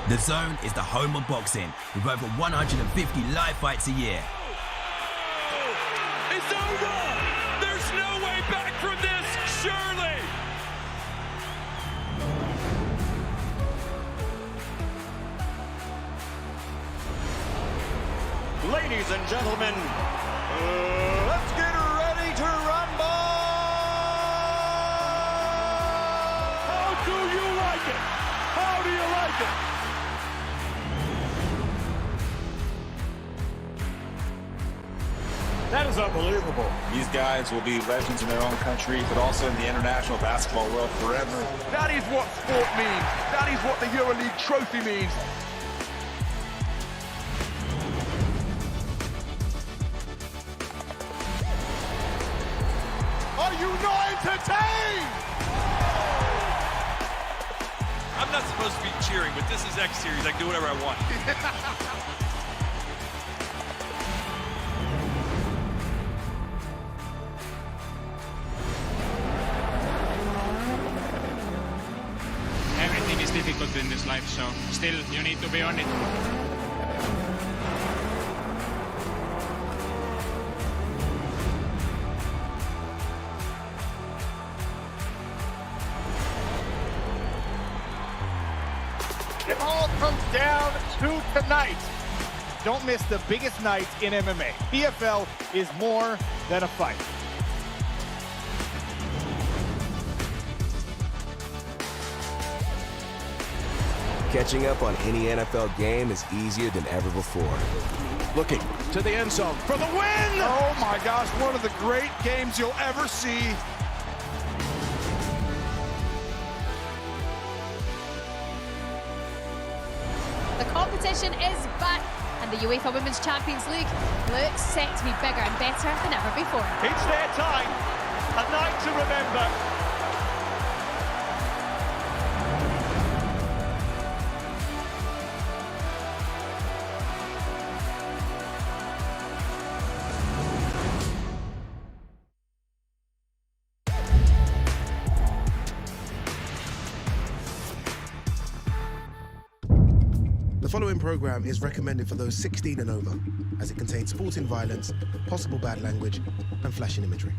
The Zone is the home of boxing, with over 150 live fights a year. It's over! There's no way back from this, surely! Ladies and gentlemen, let's get ready to rumble! How do you like it? How do you like it? That is unbelievable. These guys will be legends in their own country, but also in the international basketball world forever. That is what sport means. That is what the EuroLeague trophy means. Are you not entertained? I'm not supposed to be cheering, but this is X Series. I can do whatever I want. Everything is difficult in this life, so still you need to be on it. It all comes down to tonight. Don't miss the biggest night in MMA. PFL is more than a fight. Catching up on any NFL game is easier than ever before. Looking to the end zone for the win! Oh my gosh, one of the great games you'll ever see. The competition is back, and the UEFA Women's Champions League looks set to be bigger and better than ever before. It's their time. A night to remember. The following program is recommended for those 16 and over, as it contains sporting violence, possible bad language, and flashing imagery.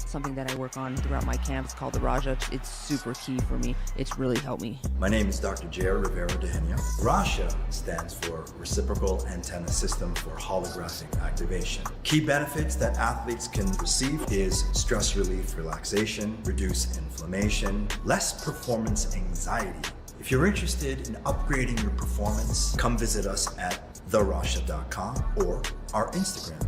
Something that I work on throughout my camp. It's called the Raja. It's super key for me. It's really helped me. My name is Dr. J.R. Rivera de Genia. RASHA stands for Reciprocal Antenna System for Holographic Activation. Key benefits that athletes can receive is stress relief, relaxation, reduce inflammation, less performance anxiety. If you're interested in upgrading your performance, come visit us at therasha.com or our Instagram.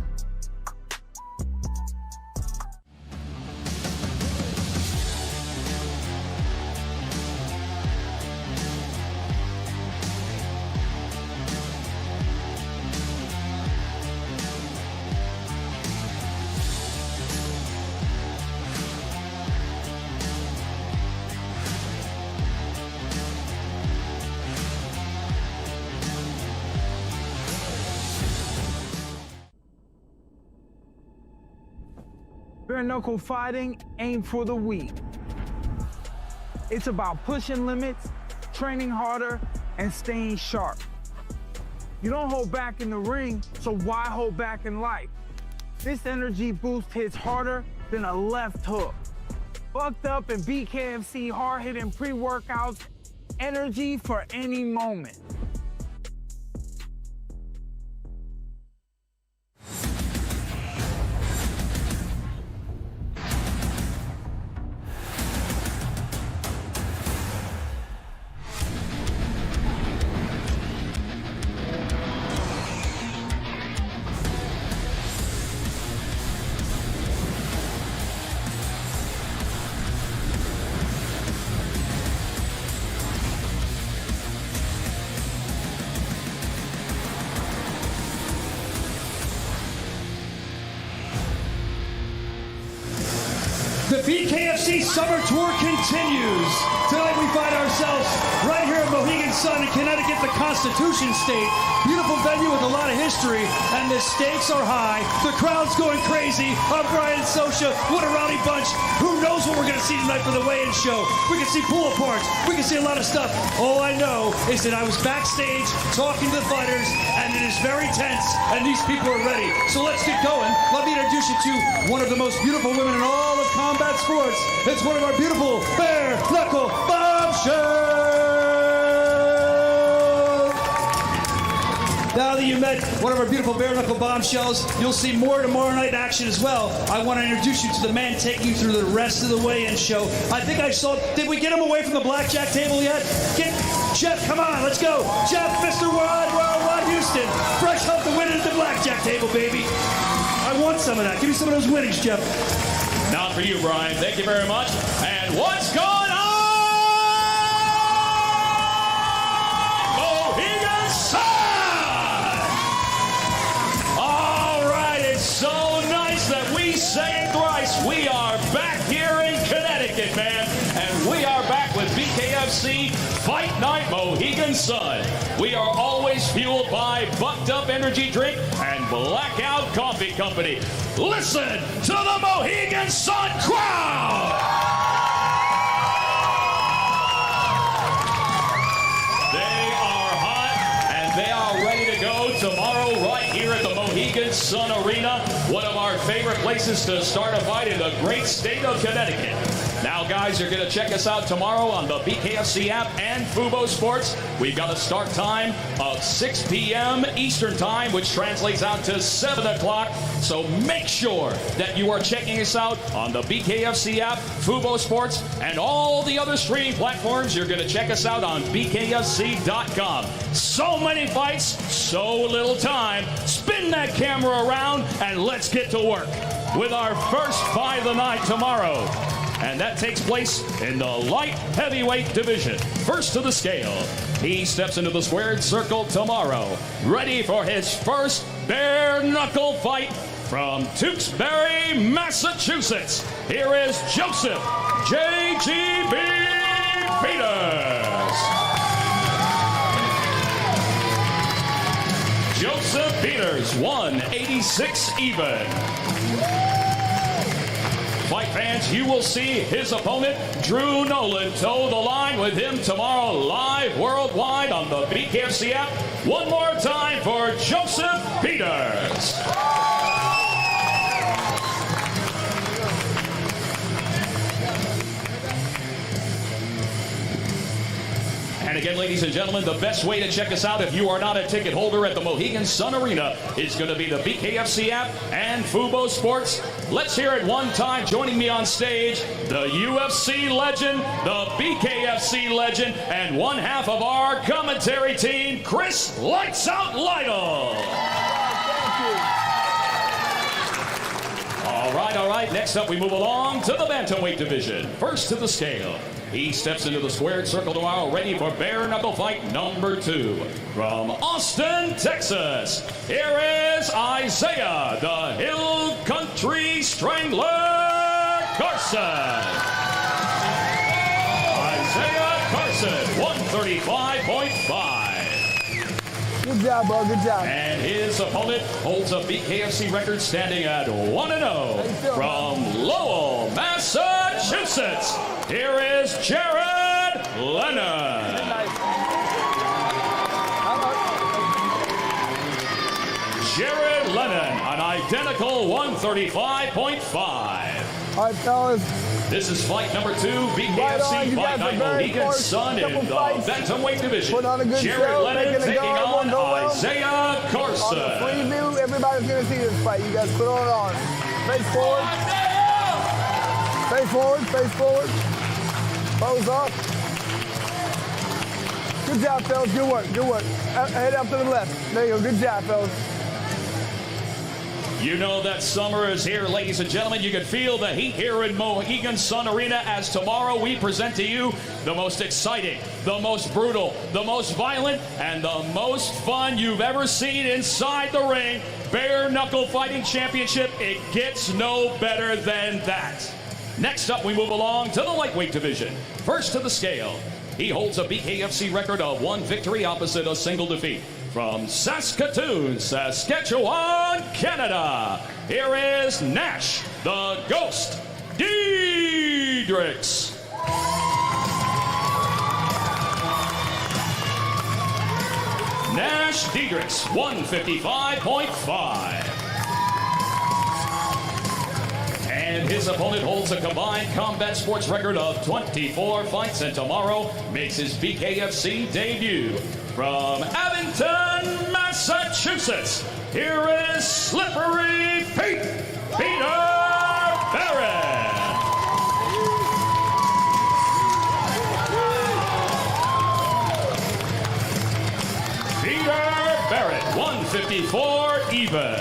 Bare knuckle fighting ain't for the weak. It's about pushing limits, training harder, and staying sharp. You don't hold back in the ring, so why hold back in life? This energy boost hits harder than a left hook. Bucked up and Bkfc hard-hitting pre-workouts, energy for any moment. The Bkfc Summer Tour continues. Tonight we find ourselves right here at Mohegan Sun in Connecticut, the Constitution State. Beautiful venue with a lot of history, and the stakes are high. The crowd's going crazy. I'm Brian Sosha. What a rowdy bunch. Who knows what we're going to see tonight for the weigh-in show? We can see pull-aparts. We can see a lot of stuff. All I know is that I was backstage talking to the fighters, and it is very tense, and these people are ready. So let's get going. Let me introduce you to one of the most beautiful women in all of combat sports. It's one of our beautiful bare knuckle bombshells. Now that you met one of our beautiful bare knuckle bombshells, you'll see more tomorrow night action as well. I want to introduce you to the man taking you through the rest of the weigh-in show. I think I saw. Did we get him away from the blackjack table yet? Jeff, come on, let's go. Jeff, Mr. Worldwide Houston, fresh off the winning at the blackjack table, baby. I want some of that. Give me some of those winnings, Jeff. Not for you, Brian. Thank you very much. And what's going on? Mohegan Sun! All right, it's so nice that we say it thrice. We are back here in Connecticut, man. And we are back with Bkfc Fight Night Mohegan Sun. We are always fueled by Bucked Up Energy Drink and Blackout Coffee Company. Listen to the Mohegan Sun crowd! They are hot and they are ready to go tomorrow right here at the Mohegan Sun Arena, one of our favorite places to start a fight in the great state of Connecticut. Now, guys, you're going to check us out tomorrow on the Bkfc app and Fubo Sports. We've got a start time of 6 p.m. Eastern Time, which translates out to 7 o'clock. So make sure that you are checking us out on the Bkfc app, Fubo Sports, and all the other streaming platforms. You're going to check us out on bkfc.com. So many fights, so little time. Spin that camera around, and let's get to work with our first fight of the night tomorrow. And that takes place in the light heavyweight division. First to the scale, he steps into the squared circle tomorrow, ready for his first bare knuckle fight from Tewksbury, Massachusetts. Here is Joseph J.G.B. Peters. Joseph Peters, 186 even. Fight fans, you will see his opponent, Drew Nolan, toe the line with him tomorrow live worldwide on the Bkfc app. One more time for Joseph Peters. And again, ladies and gentlemen, the best way to check us out if you are not a ticket holder at the Mohegan Sun Arena is going to be the Bkfc app and Fubo Sports. Let's hear it one time. Joining me on stage, the UFC legend, the Bkfc legend, and one half of our commentary team, Chris Lights Out Lytle. All right. Next up, we move along to the Bantamweight division. First to the scale. He steps into the squared circle tomorrow, ready for bare knuckle fight number 2. From Austin, Texas, here is Isaiah, the Hill Country Strangler Carson. Isaiah Carson, 135.5. Good job, bro. Good job. And his opponent holds a Bkfc record standing at 1-0 from Lowell, Massachusetts. Here is Jared Lennon. Jared Lennon, an identical 135.5. All right, fellas. This is fight number 2, Bkfc Fight Night Mohegan's Son in the Bantamweight division. Jared Lennon taking on Isaiah Carson. On the preview, everybody's going to see this fight. You guys put on arms. Face forward. Face forward, face forward. Pose up. Good job, fellas. Good work, good work. Head up to the left. There you go. Good job, fellas. You know that summer is here, ladies and gentlemen. You can feel the heat here in Mohegan Sun Arena as tomorrow we present to you the most exciting, the most brutal, the most violent, and the most fun you've ever seen inside the ring. Bare Knuckle Fighting Championship. It gets no better than that. Next up, we move along to the lightweight division. First to the scale. He holds a Bkfc record of 1 victory opposite a single defeat. From Saskatoon, Saskatchewan, Canada, here is Nash, the Ghost, Diedrichs. Nash Diedrichs, 155.5. And his opponent holds a combined combat sports record of 24 fights, and tomorrow makes his Bkfc debut. From Abington, Massachusetts, here is Slippery Pete, Peter Barrett. Peter Barrett, 154 even.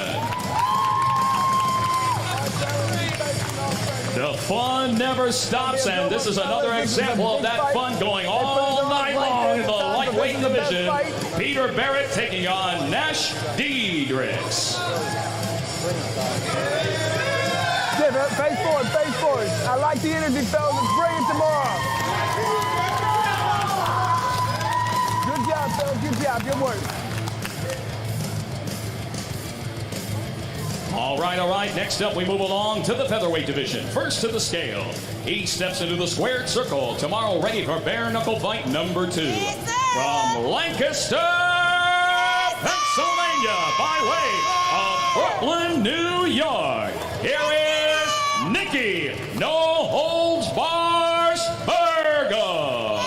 The fun never stops, and this is another example of that fun going all night long in the lightweight division. Peter Barrett taking on Nash Diedrichs. Face forward, face forward. I like the energy, fellas. Let's bring it tomorrow. Good job, fellas. Good job. Good work. All right. Next up, we move along to the featherweight division. First to the scale. He steps into the squared circle. Tomorrow, ready for bare knuckle fight number 2. From Lancaster, Pennsylvania, by way of Brooklyn, New York. Here is Nikki No Holds Bars Burgos.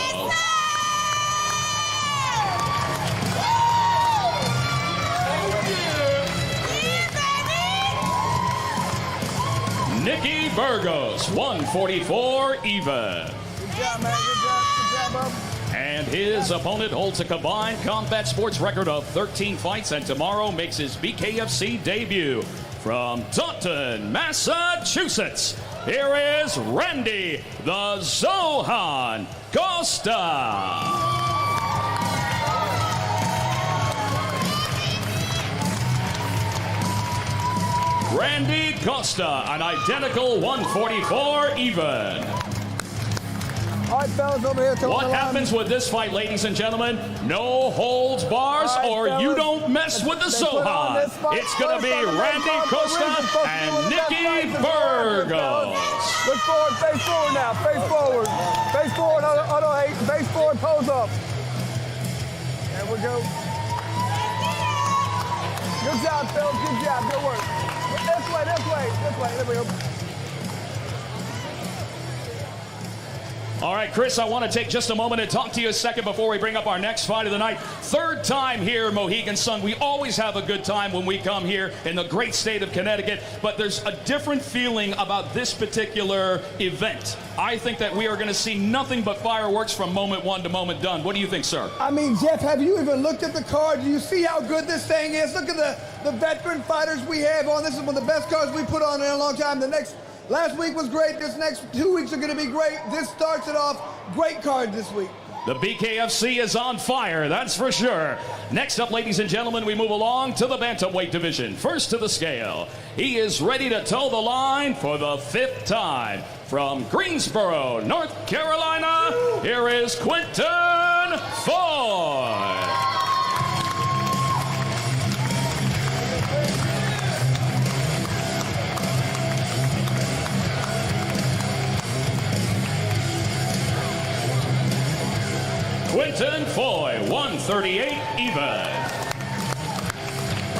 Nikki Burgos, 144 even. Good job, man. Good job. Good job, bub. And his opponent holds a combined combat sports record of 13 fights, and tomorrow makes his Bkfc debut. From Taunton, Massachusetts, here is Randy the Zohan Costa. Randy Costa, an identical 144 even. All right, fellas, over here. What happens with this fight, ladies and gentlemen? No holds bars, or you don't mess with the Zohan. It's going to be Randy Costa and Nikki Burgos. Look forward, face forward now. Face forward. Face forward, auto hate. Face forward, pose up. There we go. Good job, fellas. Good job. Good work. This way, this way, this way. There we go. All right, Chris, I want to take just a moment and talk to you a second before we bring up our next fight of the night. Third time here, Mohegan Sun. We always have a good time when we come here in the great state of Connecticut, but there's a different feeling about this particular event. I think that we are going to see nothing but fireworks from moment one to moment done. What do you think, sir? I mean, Jeff, have you even looked at the card? Do you see how good this thing is? Look at the veteran fighters we have on. This is one of the best cards we put on in a long time. Last week was great. This next 2 weeks are going to be great. This starts it off. Great card this week. The Bkfc is on fire, that's for sure. Next up, ladies and gentlemen, we move along to the Bantamweight division. First to the scale. He is ready to toe the line for the 5th time. From Greensboro, North Carolina, here is Quinton Ford. Quinton Foy, 138 even.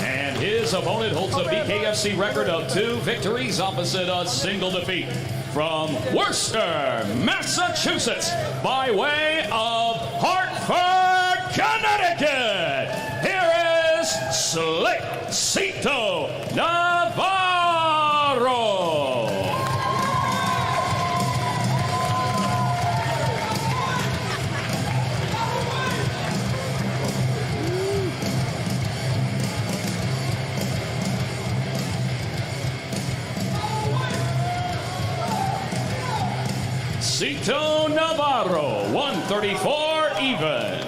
And his opponent holds a BKFC record of 2 victories opposite a single defeat. From Worcester, Massachusetts, by way of Hartford, Connecticut, here is Slickcito Navarro. Cito Navarro, 134 even.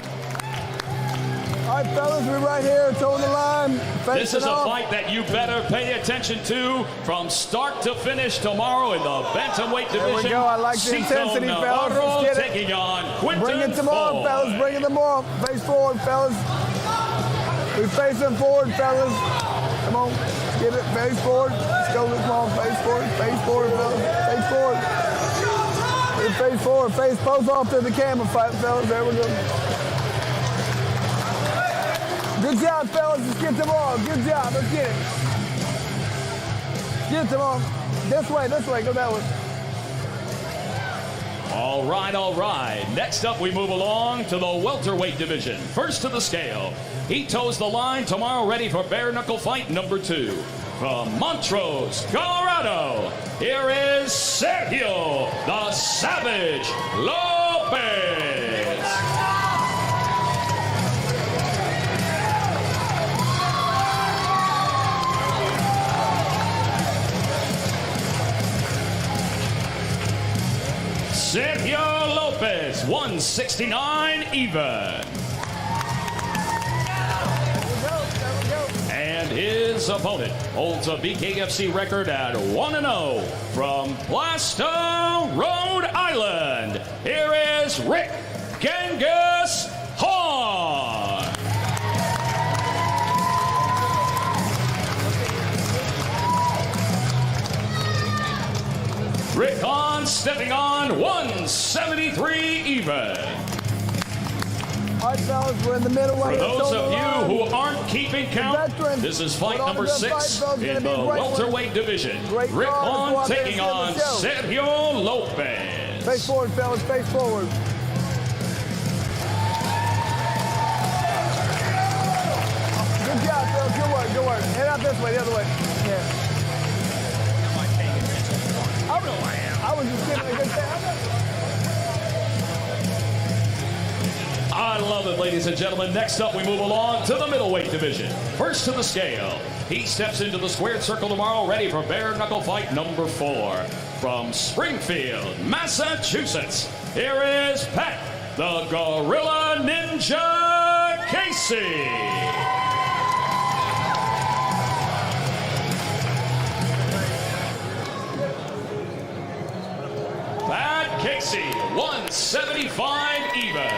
All right, fellas, we're right here, toeing the line. This is a fight that you better pay attention to from start to finish tomorrow in the Bantamweight division. There we go. I like the intensity, fellas. Let's get it. Taking on Quinton Bring it to more, fellas. Bring it to more. Face forward, fellas. We face them forward, fellas. Come on. Get it. Face forward. Let's go. Come on. Face forward. Face forward, fellas. Face forward. Face forward. Face pose off to the camera, fellas. There we go. Good job, fellas. Let's get them all. Good job. Let's get it. Get them all. This way. Go that way. All right, all right. Next up, we move along to the welterweight division. First to the scale. He toes the line tomorrow, ready for bare knuckle fight number 2. From Montrose, Colorado, here is Sergio the Savage Lopez. Sergio Lopez, 169 even. And his opponent holds a BKFC record at 1-0 from Blasto, Rhode Island. Here is Rick Genghis Horn. Rick Horn stepping on 173 even. All right, fellas, we're in the middleweight. For those of you who aren't keeping count, this is fight number 6 in the welterweight division. Rick Horn taking on Sergio Lopez. Face forward, fellas, face forward. Good job, fellas, good work. Head out this way, the other way. Yeah. I was just giving a good time. I love it, ladies and gentlemen. Next up, we move along to the middleweight division. First to the scale. He steps into the squared circle tomorrow, ready for bare knuckle fight number 4. From Springfield, Massachusetts, here is Pat, the Gorilla Ninja Casey. Pat Casey, 175 even.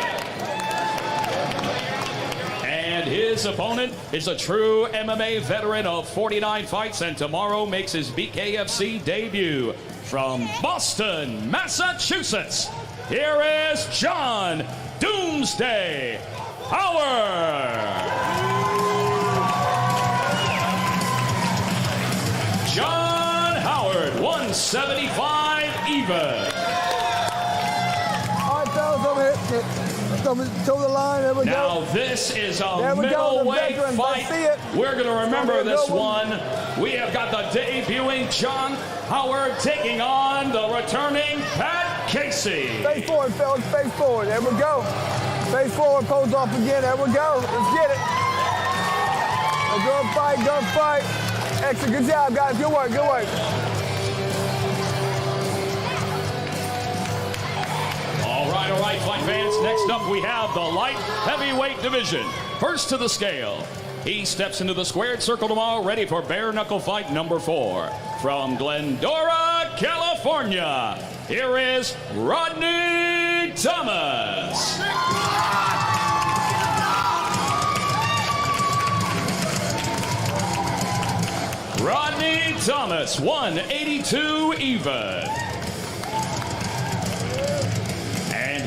And his opponent is a true MMA veteran of 49 fights and tomorrow makes his BKFC debut. From Boston, Massachusetts, here is John Doomsday Howard. John Howard, 175 even. All right, fellas, over here. To the line, there we go. Now this is a middleweight fight. We're going to remember this one. We have got the debuting John Howard taking on the returning Pat Casey. Face forward, fellas, face forward. There we go. Face forward, pose off again. There we go. Let's get it. Go fight. Excellent, good job, guys. Good work. All right, fight fans. Next up, we have the light heavyweight division. First to the scale. He steps into the squared circle tomorrow, ready for bare knuckle fight number 4. From Glendora, California, here is Rodney Thomas. Rodney Thomas, 182 even.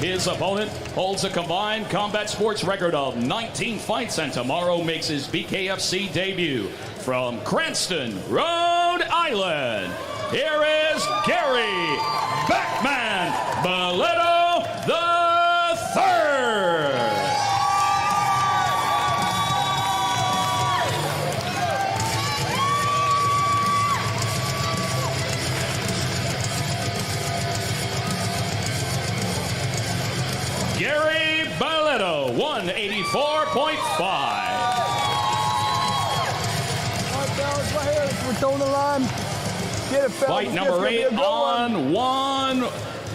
his opponent holds a combined combat sports record of 19 fights and tomorrow makes his BKFC debut. From Cranston, Rhode Island, here is Gary Backman Baleto III. Gary Baleto, 184.5. We're throwing the line. Get it, fellas. Fight number 8 on 1.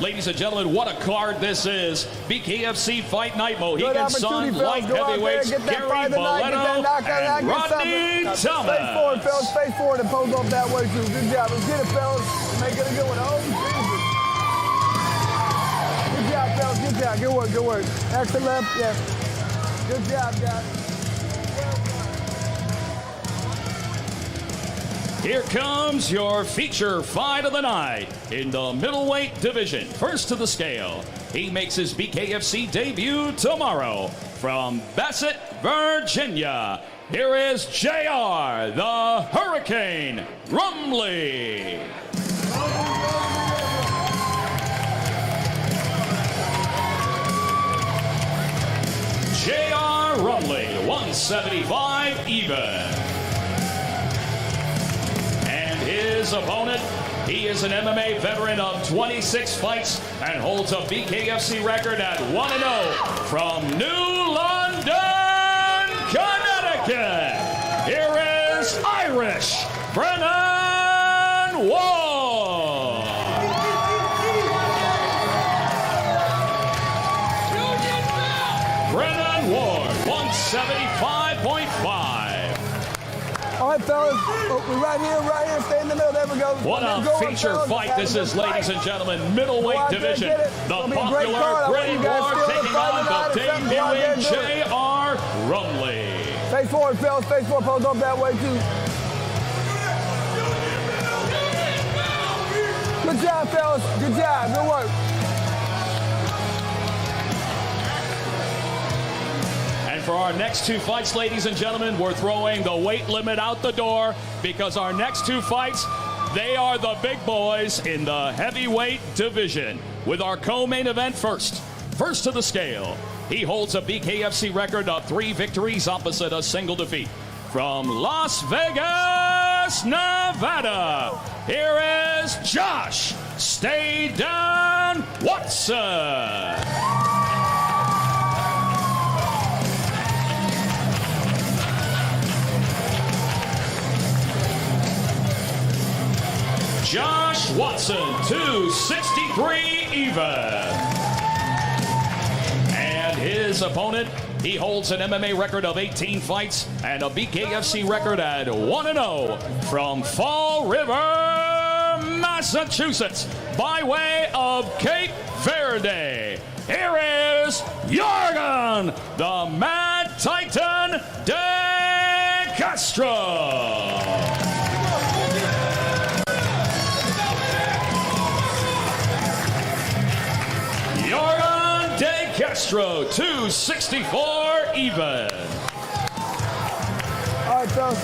Ladies and gentlemen, what a card this is. BKFC Fight Night, Mohegan Sun, light heavyweights, Gary Baleto and Rodney Thomas. Face forward, fellas. Face forward and pose off that way, too. Good job. Let's get it, fellas. Make it a good one. Oh, Jesus. Good job, fellas. Good job. Good work, good work. Extra left, yeah. Good job, guys. Here comes your feature fight of the night in the middleweight division. First to the scale, he makes his BKFC debut tomorrow from Bassett, Virginia. Here is JR, the Hurricane Rumley. JR Rumley, 175 even. His opponent, he is an MMA veteran of 26 fights and holds a BKFC record at 1-0 from New London, Connecticut. Here is Irish Brennan Ward. Brennan Ward, 175.5. All right, fellas, we're right here, stay in the middle, there we go. What a feature fight this is, ladies and gentlemen. Middleweight division. The popular Grey War taking on the debuting JR Rumley. Face forward, fellas, face forward, pose up that way, too. Good job, fellas, good job, good work. For our next 2 fights, ladies and gentlemen, we're throwing the weight limit out the door because our next 2 fights, they are the big boys in the heavyweight division. With our co-main event first to the scale, he holds a BKFC record of 3 victories opposite a single defeat. From Las Vegas, Nevada, here is Josh Stay Down Watson. Josh Watson, 263 even. And his opponent, he holds an MMA record of 18 fights and a BKFC record at 1-0 from Fall River, Massachusetts, by way of Cape Verde. Here is Jorgen, the Mad Titan De Castro. Jorgen De Castro, 264 even. All right, fellas.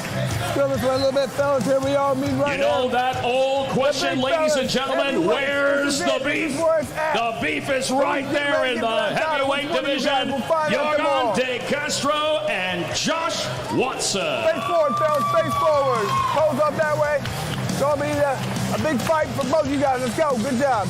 Fill this way a little bit, fellas. Here we are, meeting right You know here. that old question, ladies and gentlemen, where's the beef? The beef is right there in the heavyweight division. Jorgen De Castro and Josh Watson. Face forward, fellas. Face forward. Pose up that way. It's going to be a big fight for both you guys. Let's go. Good job.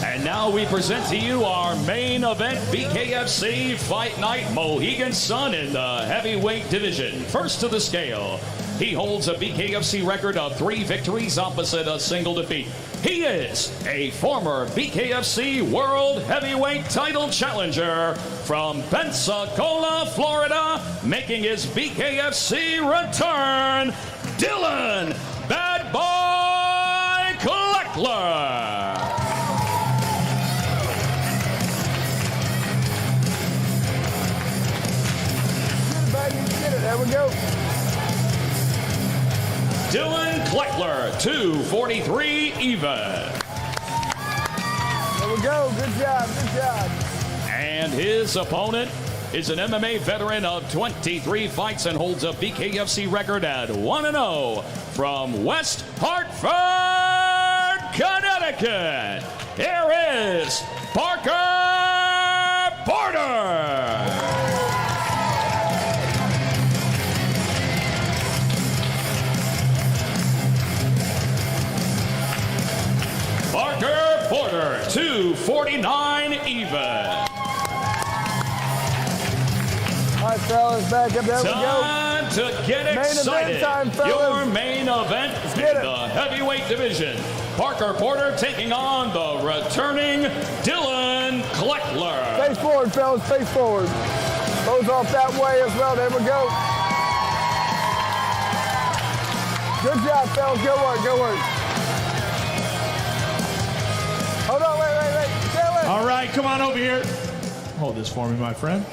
And now we present to you our main event, BKFC Fight Night, Mohegan Sun in the heavyweight division. First to the scale, he holds a BKFC record of 3 victories opposite a single defeat. He is a former BKFC World Heavyweight title challenger from Pensacola, Florida, making his BKFC return, Dillon Bad Boy Cleckler. There we go. Dillon Cleckler, 243 even. There we go. Good job. Good job. And his opponent is an MMA veteran of 23 fights and holds a BKFC record at 1-0 from West Hartford, Connecticut. Here is Parker Porter. Parker Porter, 249 even. All right, fellas, back up. There we go. Time to get Main excited. event time, fellas. Your main event in the heavyweight division. Parker Porter taking on the returning Dillon Cleckler. Face forward, fellas. Face forward. Goes off that way as well. There we go. Good job, fellas. Good work. Good work. Hold on. Wait. All right, come on over here. Hold this for me, my friend.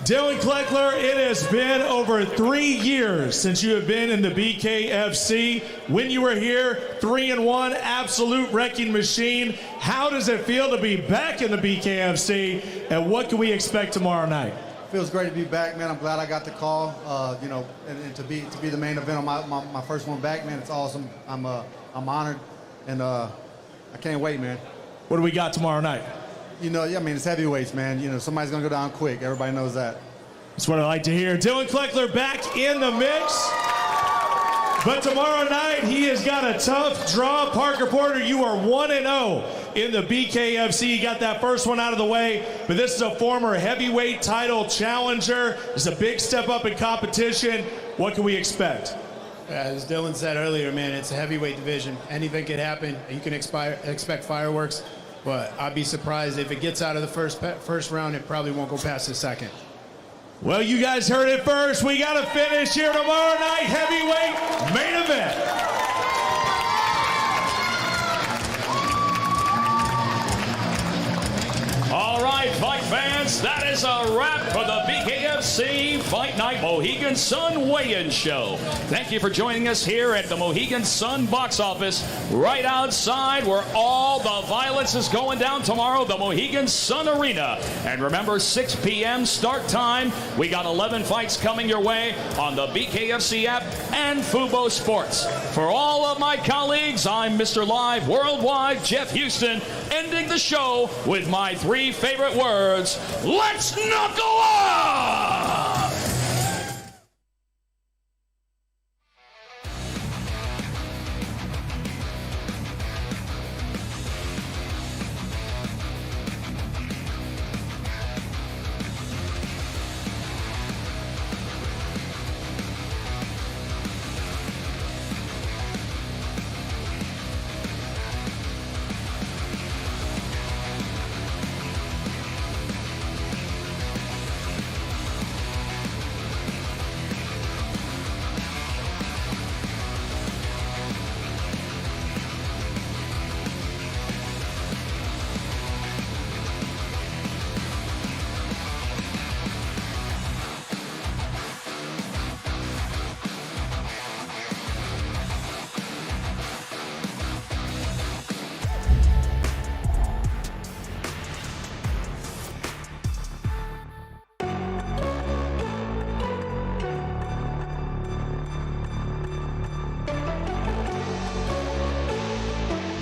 Dillon Cleckler, it has been over 3 years since you have been in the BKFC. When you were here, 3-1, absolute wrecking machine. How does it feel to be back in the BKFC, and what can we expect tomorrow night? Feels great to be back, man. I'm glad I got the call, and to be the main event on my first one back, man. It's awesome. I'm honored, and I can't wait, man. What do we got tomorrow night? It's heavyweights, man. Somebody's gonna go down quick. Everybody knows that. That's what I like to hear. Dillon Cleckler back in the mix. But tomorrow night, he has got a tough draw. Parker Porter, you are 1-0 in the BKFC. You got that first one out of the way, but this is a former heavyweight title challenger. It's a big step up in competition. What can we expect? As Dillon said earlier, man, it's a heavyweight division. Anything could happen. You can expect fireworks. But I'd be surprised if it gets out of the first round, it probably won't go past the second. Well, you guys heard it first. We got to finish here tomorrow night, heavyweight main event. All right, fight fans, that is a wrap for the BKFC Fight Night Mohegan Sun Weigh-In Show. Thank you for joining us here at the Mohegan Sun box office, right outside where all the violence is going down tomorrow, the Mohegan Sun Arena. And remember, 6 p.m. start time. We got 11 fights coming your way on the BKFC app and Fubo Sports. For all of my colleagues, I'm Mr. Live Worldwide, Jeff Houston, ending the show with my 3 favorite words. Let's knuckle up!